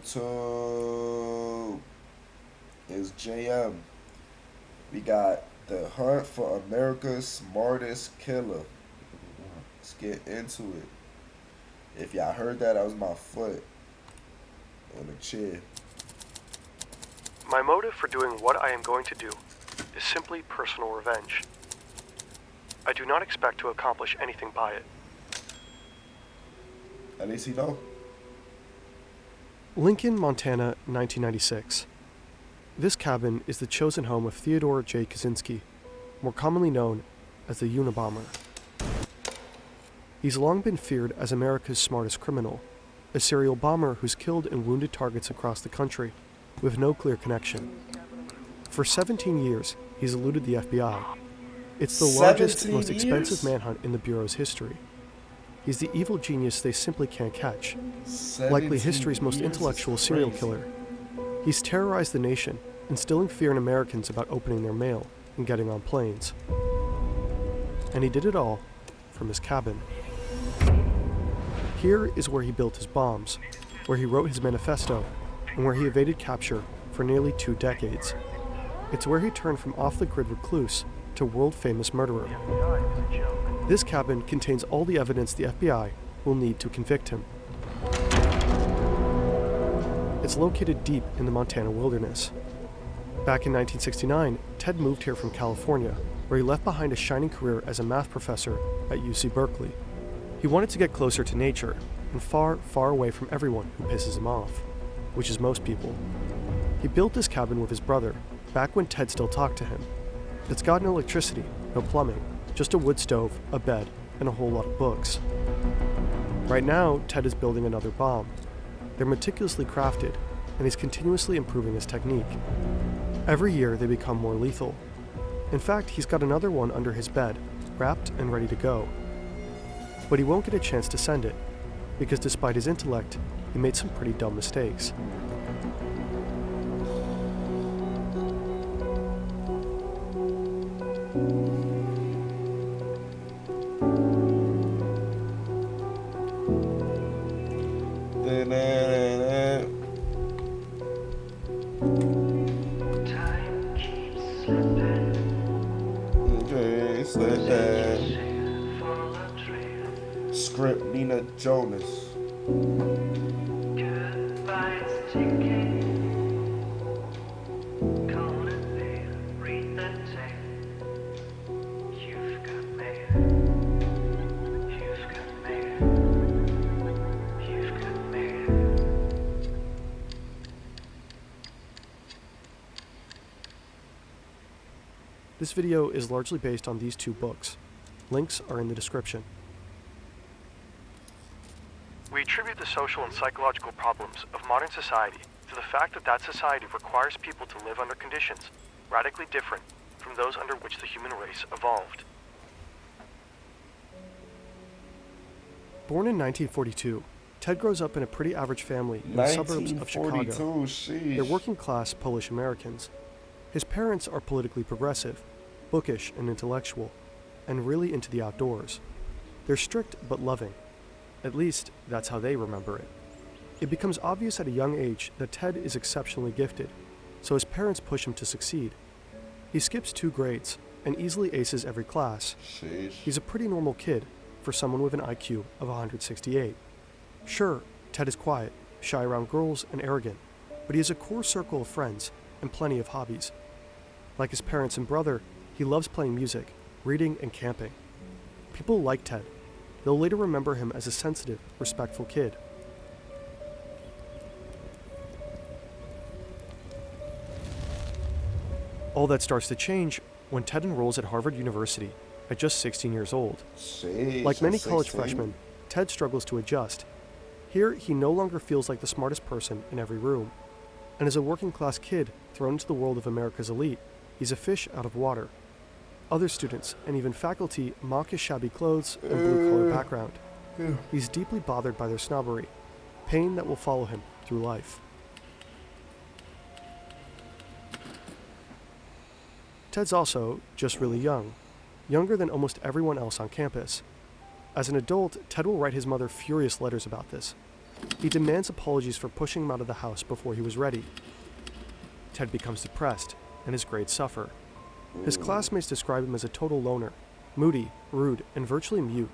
YouTube. It's JM. We got the hunt for America's smartest killer. Let's get into it. If y'all heard that, that was my foot on the chair. My motive for doing what I am going to do is simply personal revenge. I do not expect to accomplish anything by it. At least he know. Lincoln, Montana, 1996. This cabin is the chosen home of Theodore J. Kaczynski, more commonly known as the Unabomber. He's long been feared as America's smartest criminal, a serial bomber who's killed and wounded targets across the country with no clear connection. For 17 years, he's eluded the FBI. It's the largest, most expensive manhunt in the Bureau's history. He's the evil genius they simply can't catch, likely history's most intellectual serial killer. He's terrorized the nation, instilling fear in Americans about opening their mail and getting on planes. And he did it all from his cabin. Here is where he built his bombs, where he wrote his manifesto, and where he evaded capture for nearly 2 decades. It's where he turned from off-the-grid recluse to world-famous murderer. This cabin contains all the evidence the FBI will need to convict him. It's located deep in the Montana wilderness. Back in 1969, Ted moved here from California, where he left behind a shining career as a math professor at UC Berkeley. He wanted to get closer to nature and far, far away from everyone who pisses him off, which is most people. He built this cabin with his brother, back when Ted still talked to him. It's got no electricity, no plumbing, just a wood stove, a bed, and a whole lot of books. Right now, Ted is building another bomb. They're meticulously crafted, and he's continuously improving his technique. Every year, they become more lethal. In fact, he's got another one under his bed, wrapped and ready to go. But he won't get a chance to send it, because despite his intellect, he made some pretty dumb mistakes. Script Nina Jonas. This video is largely based on these 2 books. Links are in the description. We attribute the social and psychological problems of modern society to the fact that society requires people to live under conditions radically different from those under which the human race evolved. Born in 1942, Ted grows up in a pretty average family in the suburbs of Chicago. Sheesh. They're working-class Polish Americans. His parents are politically progressive, bookish and intellectual, and really into the outdoors. They're strict but loving. At least, that's how they remember it. It becomes obvious at a young age that Ted is exceptionally gifted, so his parents push him to succeed. He skips 2 grades and easily aces every class. Sheesh. He's a pretty normal kid for someone with an IQ of 168. Sure, Ted is quiet, shy around girls, and arrogant, but he has a core circle of friends and plenty of hobbies. Like his parents and brother, he loves playing music, reading, and camping. People like Ted. They'll later remember him as a sensitive, respectful kid. All that starts to change when Ted enrolls at Harvard University at just 16 years old. Sheesh, Like many college 16. freshmen, Ted struggles to adjust. Here, he no longer feels like the smartest person in every room. And as a working-class kid thrown into the world of America's elite, he's a fish out of water. Other students and even faculty mock his shabby clothes and blue-collar background. He's deeply bothered by their snobbery, pain that will follow him through life. Ted's also just really young, younger than almost everyone else on campus. As an adult, Ted will write his mother furious letters about this. He demands apologies for pushing him out of the house before he was ready. Ted becomes depressed, and his grades suffer. His classmates describe him as a total loner, moody, rude, and virtually mute.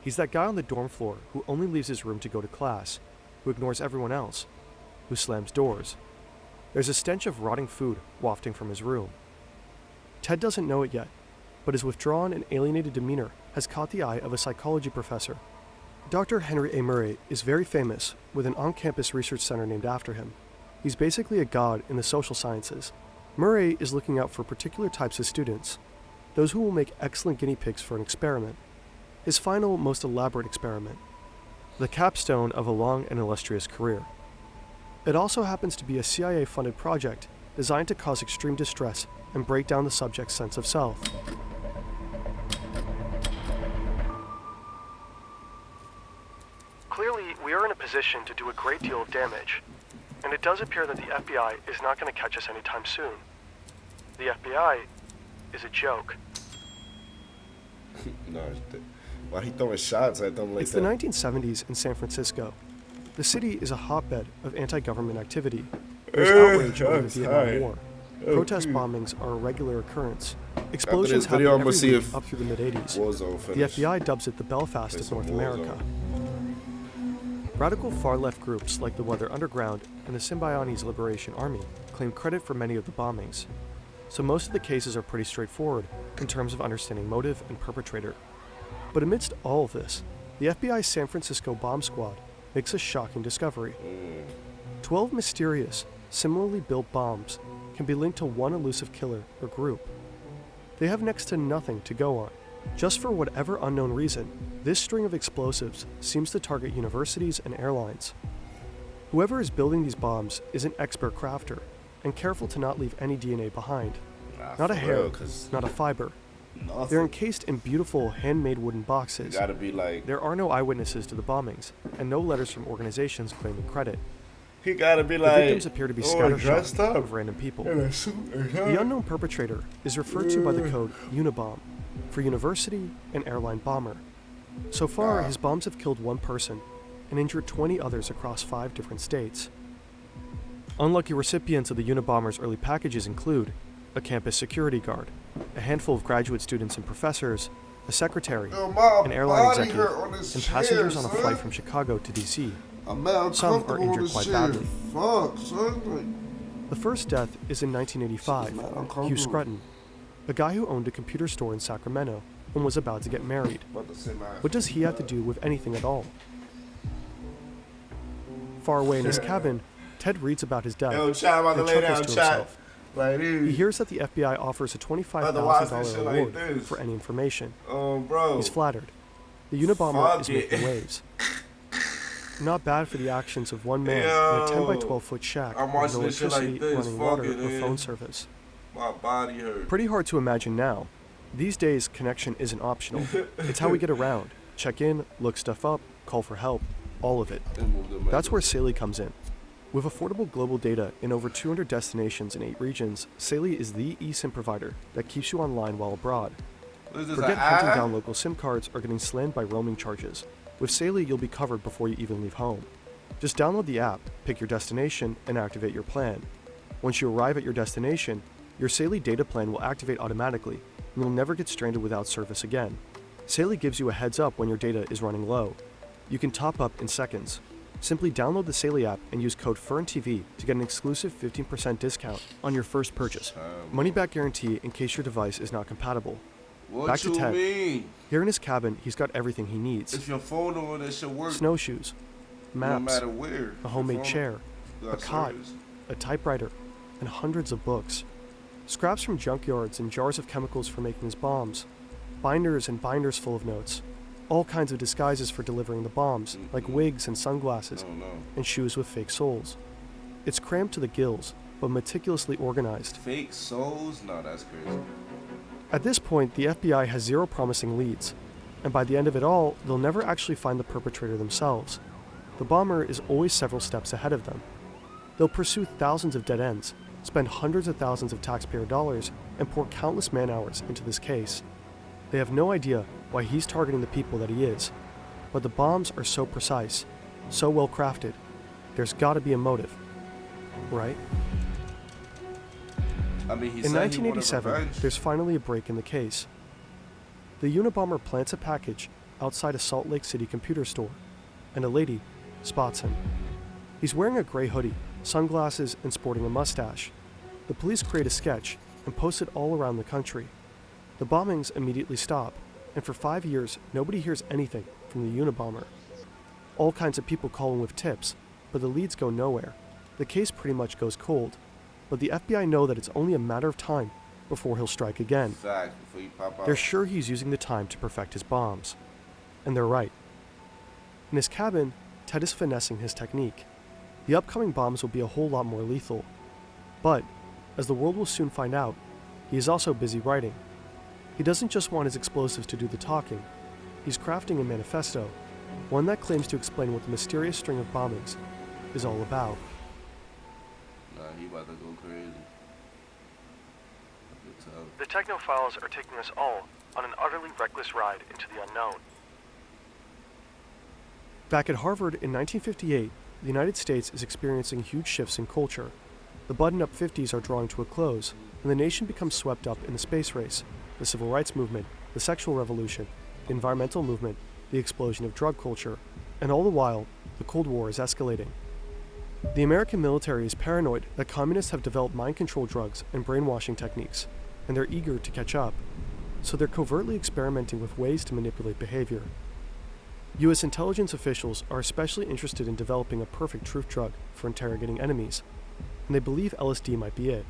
He's that guy on the dorm floor who only leaves his room to go to class, who ignores everyone else, who slams doors. There's a stench of rotting food wafting from his room. Ted doesn't know it yet, but his withdrawn and alienated demeanor has caught the eye of a psychology professor. Dr. Henry A. Murray is very famous, with an on-campus research center named after him. He's basically a god in the social sciences. Murray is looking out for particular types of students, those who will make excellent guinea pigs for an experiment. His final, most elaborate experiment, the capstone of a long and illustrious career. It also happens to be a CIA-funded project designed to cause extreme distress and break down the subject's sense of self. Clearly, we are in a position to do a great deal of damage, and it does appear that the FBI is not going to catch us anytime soon. The FBI is a joke. No, why he throwing shots at them like It's that? the 1970s in San Francisco. The city is a hotbed of anti-government activity. There's outrage over the Vietnam War. Protest bombings are a regular occurrence. Explosions happen video, I'm every gonna see week if up through the mid-80s. Warzone The finish. FBI dubs it the Belfast Play of some North Warzone. America. Radical far-left groups like the Weather Underground and the Symbionese Liberation Army claim credit for many of the bombings. So most of the cases are pretty straightforward in terms of understanding motive and perpetrator. But amidst all of this, the FBI's San Francisco bomb squad makes a shocking discovery. 12 mysterious, similarly built bombs can be linked to one elusive killer or group. They have next to nothing to go on. Just for whatever unknown reason, this string of explosives seems to target universities and airlines. Whoever is building these bombs is an expert crafter and careful to not leave any DNA behind. Not a hair, not a fiber. They're encased in beautiful handmade wooden boxes. Gotta be like, There are no eyewitnesses to the bombings, and no letters from organizations claiming credit. he gotta be The like, victims appear to be scattershot dressed up of random people. in a suit or The something. unknown perpetrator is referred to by the code Unibomb, for university and airline bomber. So far, his bombs have killed one person and injured 20 others across 5 different states. Unlucky recipients of the Unabomber's early packages include a campus security guard, a handful of graduate students and professors, a secretary, an airline executive, and passengers on a flight from Chicago to DC. Some are injured quite badly. Fuck, son. The first death is in 1985, Hugh Scruton, a guy who owned a computer store in Sacramento and was about to get married. What does he have to do with anything at all? Far away in his cabin, Ted reads about his death Yo, chat, I'm about to and lay down, chuckles to chat. himself. Like, He dude. hears that the FBI offers a Otherwise, $25,000 this shit like reward this. for any information. Bro. He's flattered. The Unabomber Fuck is it. making waves. Not bad for the actions of one man Yo. in a 10 by 12 foot shack I'm with watching no this shit like electricity, this. running Fuck water, it, or man. phone service. My body hurt. Pretty hard to imagine now. These days, connection isn't optional. It's how we get around. Check in, look stuff up, call for help, all of it. That's where Saley comes in. With affordable global data in over 200 destinations in 8 regions, Saley is the eSIM provider that keeps you online while abroad. Forget hunting down local SIM cards or getting slammed by roaming charges. With Saley, you'll be covered before you even leave home. Just download the app, pick your destination, and activate your plan. Once you arrive at your destination, your Saley data plan will activate automatically, and you'll never get stranded without service again. Saley gives you a heads up when your data is running low. You can top up in seconds. Simply download the Saley app and use code FERNTV to get an exclusive 15% discount on your first purchase. Money back guarantee in case your device is not compatible. What Back to you Ted. mean? Here in his cabin, he's got everything he needs. If your phone on, that should work. Snowshoes, No maps, matter where. a homemade Your phone chair, got a cot, service. a typewriter, and hundreds of books. Scraps from junkyards and jars of chemicals for making his bombs. Binders and binders full of notes. All kinds of disguises for delivering the bombs, like wigs and sunglasses, No. and shoes with fake soles. It's crammed to the gills, but meticulously organized. Fake souls? No, that's crazy. At this point, the FBI has 0 promising leads, and by the end of it all, they'll never actually find the perpetrator themselves. The bomber is always several steps ahead of them. They'll pursue thousands of dead ends, spend hundreds of thousands of taxpayer dollars, and pour countless man-hours into this case. They have no idea why he's targeting the people that he is, but the bombs are so precise, so well crafted, there's gotta be a motive, right? I mean, he In said he wanted 1987, revenge. there's finally a break in the case. The Unabomber plants a package outside a Salt Lake City computer store, and a lady spots him. He's wearing a gray hoodie, sunglasses, and sporting a mustache. The police create a sketch and post it all around the country. The bombings immediately stop, and for 5 years, nobody hears anything from the Unabomber. All kinds of people call him with tips, but the leads go nowhere. The case pretty much goes cold, but the FBI know that it's only a matter of time before he'll strike again. Facts before you pop out. They're sure he's using the time to perfect his bombs. And they're right. In his cabin, Ted is finessing his technique. The upcoming bombs will be a whole lot more lethal. But, as the world will soon find out, he is also busy writing. He doesn't just want his explosives to do the talking. He's crafting a manifesto, one that claims to explain what the mysterious string of bombings is all about. Nah, he about to go crazy. I could tell. The technophiles are taking us all on an utterly reckless ride into the unknown. Back at Harvard in 1958, the United States is experiencing huge shifts in culture. The button-up 50s are drawing to a close, and the nation becomes swept up in the space race, the civil rights movement, the sexual revolution, the environmental movement, the explosion of drug culture, and all the while, the Cold War is escalating. The American military is paranoid that communists have developed mind-control drugs and brainwashing techniques, and they're eager to catch up, so they're covertly experimenting with ways to manipulate behavior. U.S. intelligence officials are especially interested in developing a perfect truth drug for interrogating enemies, and they believe LSD might be it.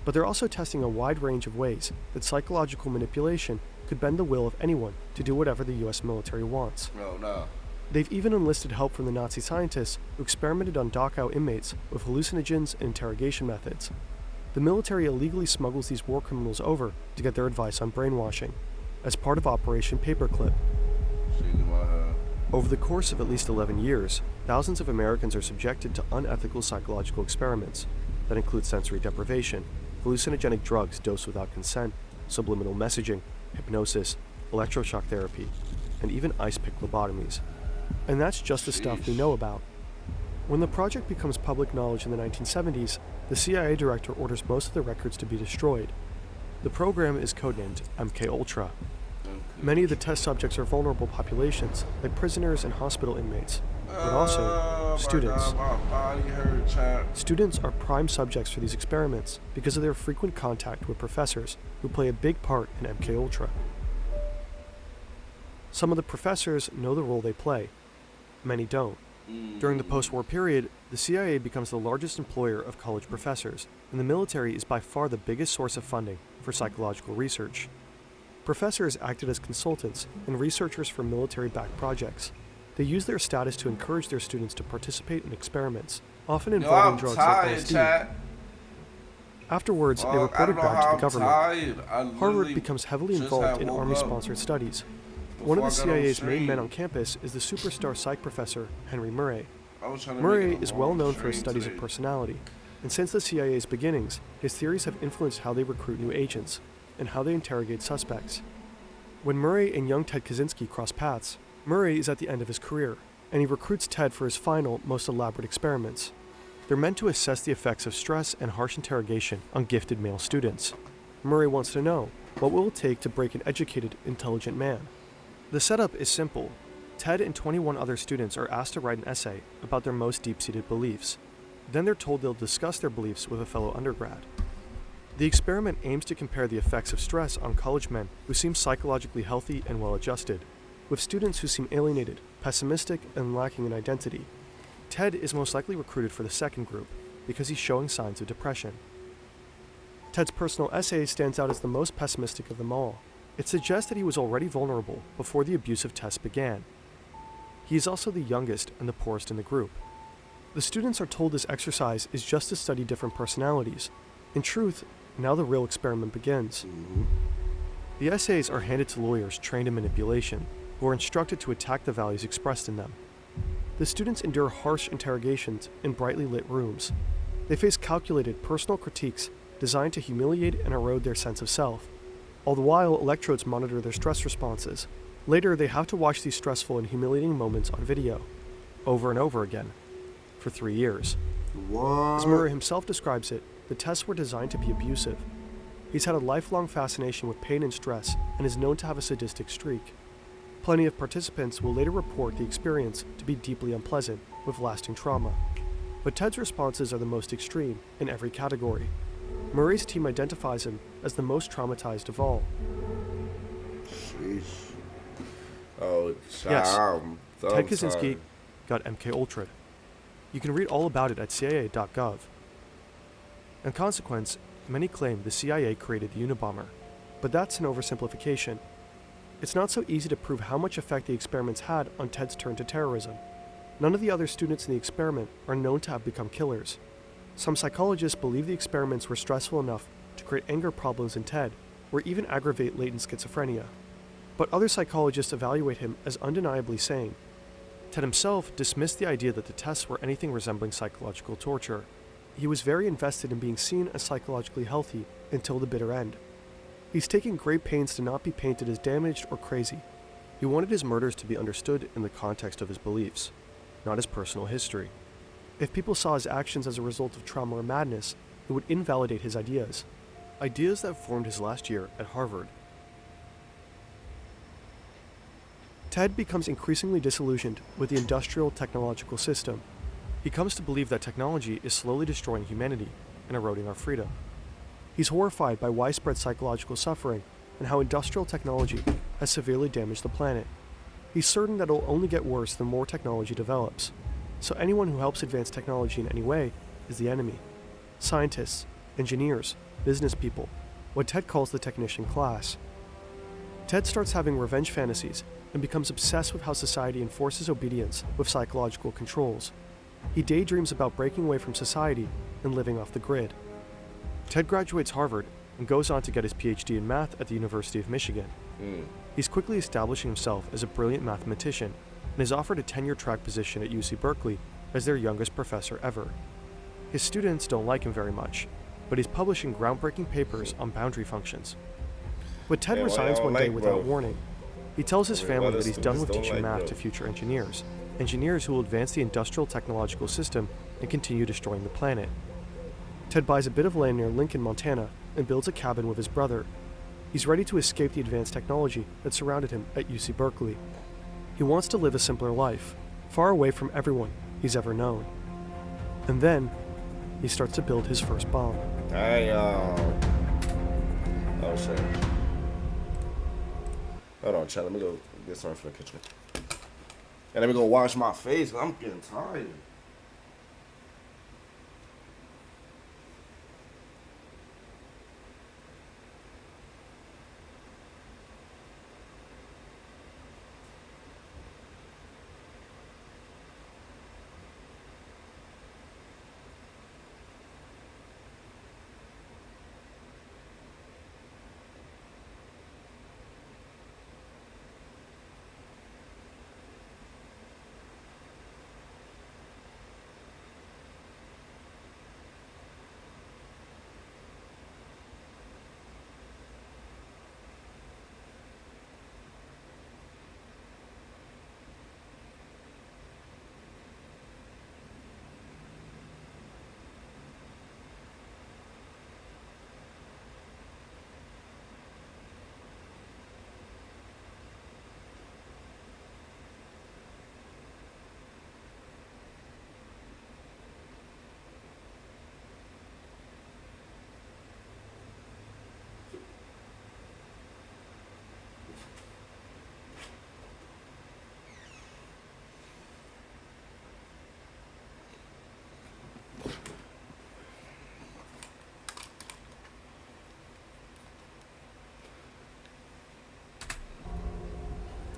But they're also testing a wide range of ways that psychological manipulation could bend the will of anyone to do whatever the U.S. military wants. No, no. They've even enlisted help from the Nazi scientists who experimented on Dachau inmates with hallucinogens and interrogation methods. The military illegally smuggles these war criminals over to get their advice on brainwashing, as part of Operation Paperclip. Shaking my head. Over the course of at least 11 years, thousands of Americans are subjected to unethical psychological experiments that include sensory deprivation, hallucinogenic drugs dosed without consent, subliminal messaging, hypnosis, electroshock therapy, and even ice pick lobotomies. And that's just the stuff we know about. When the project becomes public knowledge in the 1970s, the CIA director orders most of the records to be destroyed. The program is codenamed MKUltra. Many of the test subjects are vulnerable populations, like prisoners and hospital inmates, but also students. My body hurt, chat. Students are prime subjects for these experiments because of their frequent contact with professors who play a big part in MKUltra. Some of the professors know the role they play. Many don't. During the post-war period, the CIA becomes the largest employer of college professors, and the military is by far the biggest source of funding for psychological research. Professors acted as consultants and researchers for military-backed projects. They used their status to encourage their students to participate in experiments, often involving drugs like LSD. Chat. Afterwards, they reported back to the government. Harvard becomes heavily involved in Army-sponsored studies. One of the CIA's main men on campus is the superstar psych professor, Henry Murray. Murray is well known for his studies of personality, and since the CIA's beginnings, his theories have influenced how they recruit new agents and how they interrogate suspects. When Murray and young Ted Kaczynski cross paths, Murray is at the end of his career, and he recruits Ted for his final, most elaborate experiments. They're meant to assess the effects of stress and harsh interrogation on gifted male students. Murray wants to know, what will it take to break an educated, intelligent man? The setup is simple. Ted and 21 other students are asked to write an essay about their most deep-seated beliefs. Then they're told they'll discuss their beliefs with a fellow undergrad. The experiment aims to compare the effects of stress on college men who seem psychologically healthy and well-adjusted, with students who seem alienated, pessimistic, and lacking in identity. Ted is most likely recruited for the second group because he's showing signs of depression. Ted's personal essay stands out as the most pessimistic of them all. It suggests that he was already vulnerable before the abusive test began. He is also the youngest and the poorest in the group. The students are told this exercise is just to study different personalities. In truth, now the real experiment begins. The essays are handed to lawyers trained in manipulation, who are instructed to attack the values expressed in them. The students endure harsh interrogations in brightly lit rooms. They face calculated personal critiques designed to humiliate and erode their sense of self. All the while, electrodes monitor their stress responses. Later, they have to watch these stressful and humiliating moments on video. over and over again, for 3 years. As What? Murray himself describes it, the tests were designed to be abusive. He's had a lifelong fascination with pain and stress and is known to have a sadistic streak. Plenty of participants will later report the experience to be deeply unpleasant, with lasting trauma. But Ted's responses are the most extreme in every category. Murray's team identifies him as the most traumatized of all. Sheesh. Oh, Yes, child. Ted Kaczynski got MK-Ultra'd. You can read all about it at CIA.gov. In consequence, many claim the CIA created the Unabomber, but that's an oversimplification. It's not so easy to prove how much effect the experiments had on Ted's turn to terrorism. None of the other students in the experiment are known to have become killers. Some psychologists believe the experiments were stressful enough to create anger problems in Ted, or even aggravate latent schizophrenia. But other psychologists evaluate him as undeniably sane. Ted himself dismissed the idea that the tests were anything resembling psychological torture. He was very invested in being seen as psychologically healthy until the bitter end. He's taken great pains to not be painted as damaged or crazy. He wanted his murders to be understood in the context of his beliefs, not his personal history. If people saw his actions as a result of trauma or madness, it would invalidate his ideas. Ideas that formed his last year at Harvard. Ted becomes increasingly disillusioned with the industrial technological system. He comes to believe that technology is slowly destroying humanity and eroding our freedom. He's horrified by widespread psychological suffering and how industrial technology has severely damaged the planet. He's certain that it'll only get worse the more technology develops. So anyone who helps advance technology in any way is the enemy. Scientists, engineers, business people, what Ted calls the technician class. Ted starts having revenge fantasies and becomes obsessed with how society enforces obedience with psychological controls. He daydreams about breaking away from society and living off the grid. Ted graduates Harvard and goes on to get his PhD in math at the University of Michigan. He's quickly establishing himself as a brilliant mathematician and is offered a tenure-track position at UC Berkeley as their youngest professor ever. His students don't like him very much, but he's publishing groundbreaking papers on boundary functions. But Ted resigns one day without warning. He tells his family that he's done with teaching math to future engineers who will advance the industrial technological system and continue destroying the planet. Ted buys a bit of land near Lincoln, Montana, and builds a cabin with his brother. He's ready to escape the advanced technology that surrounded him at UC Berkeley. He wants to live a simpler life, far away from everyone he's ever known. And then, he starts to build his first bomb. Hey, oh shit. Hold on, chat. Let me go get something from the kitchen. And let me go wash my face. I'm getting tired.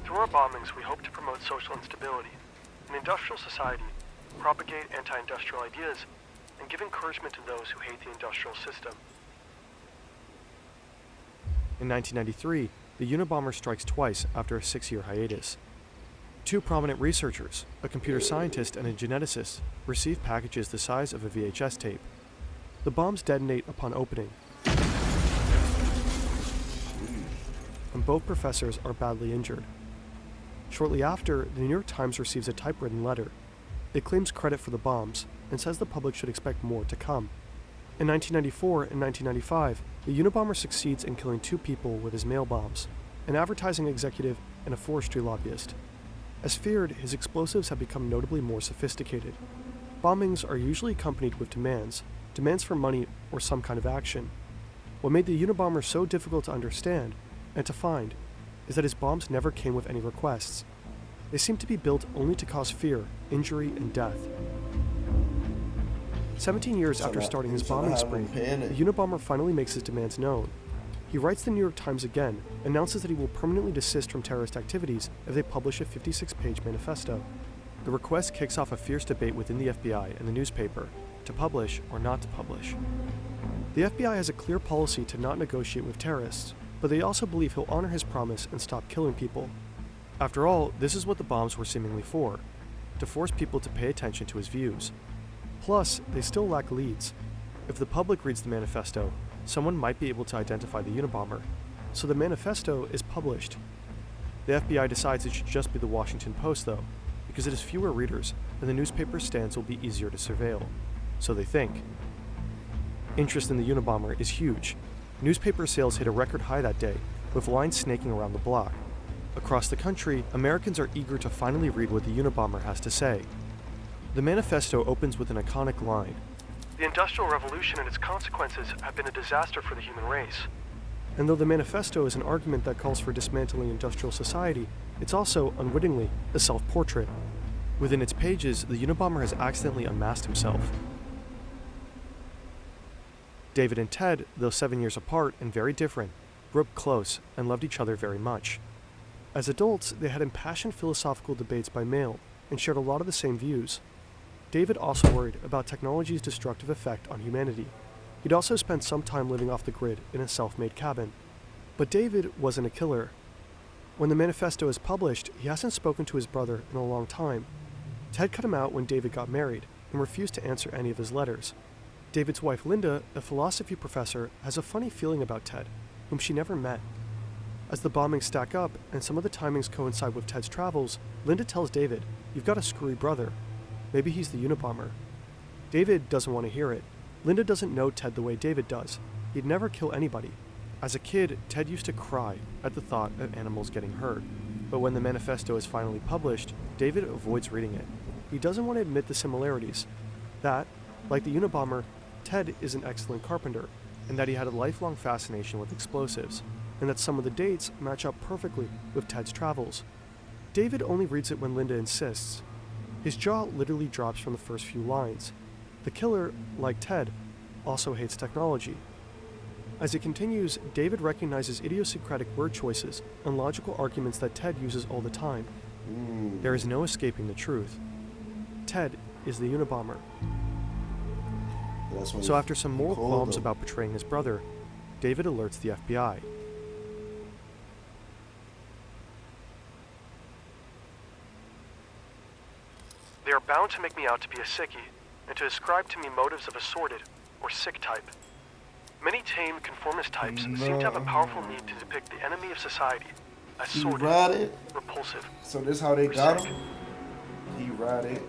Through our bombings, we hope to promote social instability, an industrial society, propagate anti-industrial ideas, and give encouragement to those who hate the industrial system. In 1993, the Unabomber strikes twice after a 6-year hiatus. Two prominent researchers, a computer scientist and a geneticist, receive packages the size of a VHS tape. The bombs detonate upon opening, and both professors are badly injured. Shortly after, the New York Times receives a typewritten letter It claims credit for the bombs and says the public should expect more to come. In 1994 and 1995, the Unabomber succeeds in killing 2 people with his mail bombs, an advertising executive and a forestry lobbyist. As feared, his explosives have become notably more sophisticated. Bombings are usually accompanied with demands for money or some kind of action. What made the Unabomber so difficult to understand and to find is that his bombs never came with any requests. They seem to be built only to cause fear, injury, and death. 17 years after starting his bombing spree, the Unabomber finally makes his demands known. He writes the New York Times again, announces that he will permanently desist from terrorist activities if they publish a 56-page manifesto. The request kicks off a fierce debate within the FBI and the newspaper, to publish or not to publish. The FBI has a clear policy to not negotiate with terrorists, but they also believe he'll honor his promise and stop killing people. After all, this is what the bombs were seemingly for, to force people to pay attention to his views. Plus, they still lack leads. If the public reads the manifesto, someone might be able to identify the Unabomber, so the manifesto is published. The FBI decides it should just be the Washington Post, though, because it has fewer readers and the newspaper's stance will be easier to surveil. So they think. Interest in the Unabomber is huge. Newspaper sales hit a record high that day, with lines snaking around the block. Across the country, Americans are eager to finally read what the Unabomber has to say. The manifesto opens with an iconic line. The Industrial Revolution and its consequences have been a disaster for the human race. And though the manifesto is an argument that calls for dismantling industrial society, it's also, unwittingly, a self-portrait. Within its pages, the Unabomber has accidentally unmasked himself. David and Ted, though 7 years apart and very different, grew up close and loved each other very much. As adults, they had impassioned philosophical debates by mail and shared a lot of the same views. David also worried about technology's destructive effect on humanity. He'd also spent some time living off the grid in a self-made cabin. But David wasn't a killer. When the manifesto is published, he hasn't spoken to his brother in a long time. Ted cut him out when David got married and refused to answer any of his letters. David's wife Linda, a philosophy professor, has a funny feeling about Ted, whom she never met. As the bombings stack up and some of the timings coincide with Ted's travels, Linda tells David, "You've got a screwy brother. Maybe he's the Unabomber." David doesn't want to hear it. Linda doesn't know Ted the way David does. He'd never kill anybody. As a kid, Ted used to cry at the thought of animals getting hurt. But when the manifesto is finally published, David avoids reading it. He doesn't want to admit the similarities. That, like the Unabomber, Ted is an excellent carpenter, and that he had a lifelong fascination with explosives, and that some of the dates match up perfectly with Ted's travels. David only reads it when Linda insists. His jaw literally drops from the first few lines. The killer, like Ted, also hates technology. As it continues, David recognizes idiosyncratic word choices and logical arguments that Ted uses all the time. There is no escaping the truth. Ted is the Unabomber. So after some moral qualms about betraying his brother, David alerts the FBI. They are bound to make me out to be a sickie, and to ascribe to me motives of a sordid or sick type. Many tame conformist types seem to have a powerful need to depict the enemy of society as sordid, repulsive. So this how they got him? He ratted.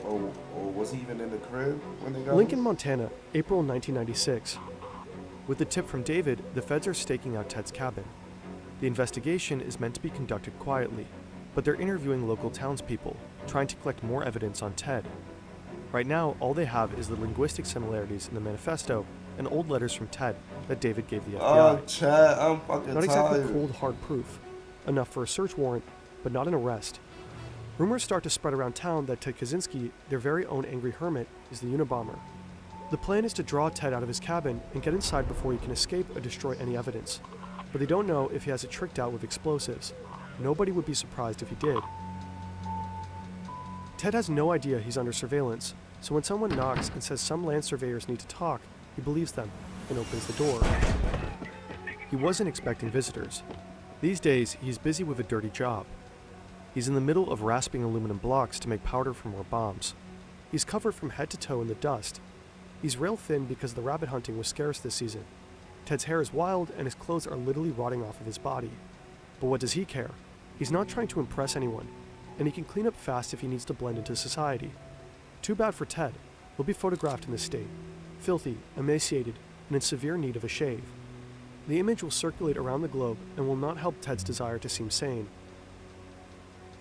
Or was he even in the crib when they got Lincoln, him? Montana, April 1996. With the tip from David, the feds are staking out Ted's cabin. The investigation is meant to be conducted quietly, but they're interviewing local townspeople, trying to collect more evidence on Ted. Right now, all they have is the linguistic similarities in the manifesto and old letters from Ted that David gave the FBI. Oh, Chad, I'm fucking Not exactly tired. cold, hard proof. Enough for a search warrant, but not an arrest. Rumors start to spread around town that Ted Kaczynski, their very own angry hermit, is the Unabomber. The plan is to draw Ted out of his cabin and get inside before he can escape or destroy any evidence. But they don't know if he has it tricked out with explosives. Nobody would be surprised if he did. Ted has no idea he's under surveillance, so when someone knocks and says some land surveyors need to talk, he believes them and opens the door. He wasn't expecting visitors. These days, he's busy with a dirty job. He's in the middle of rasping aluminum blocks to make powder for more bombs. He's covered from head to toe in the dust. He's rail thin because the rabbit hunting was scarce this season. Ted's hair is wild and his clothes are literally rotting off of his body. But what does he care? He's not trying to impress anyone, and he can clean up fast if he needs to blend into society. Too bad for Ted. He'll be photographed in this state, filthy, emaciated, and in severe need of a shave. The image will circulate around the globe and will not help Ted's desire to seem sane.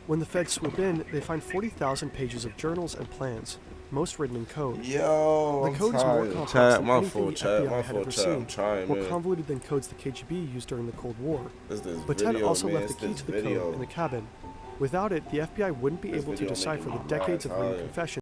When the feds swoop in, they find 40,000 pages of journals and plans, most written in code. Yo, The I'm code is more tired. complex Chat, than my anything fault, the chat, FBI my had fault, ever chat. I'm seen, trying, more man. convoluted than codes the KGB used during the Cold War. This But Ted video, also man. left the key It's to the this video. code in the cabin. Without it, the FBI wouldn't be This able to video decipher making the me decades of tired. written confessions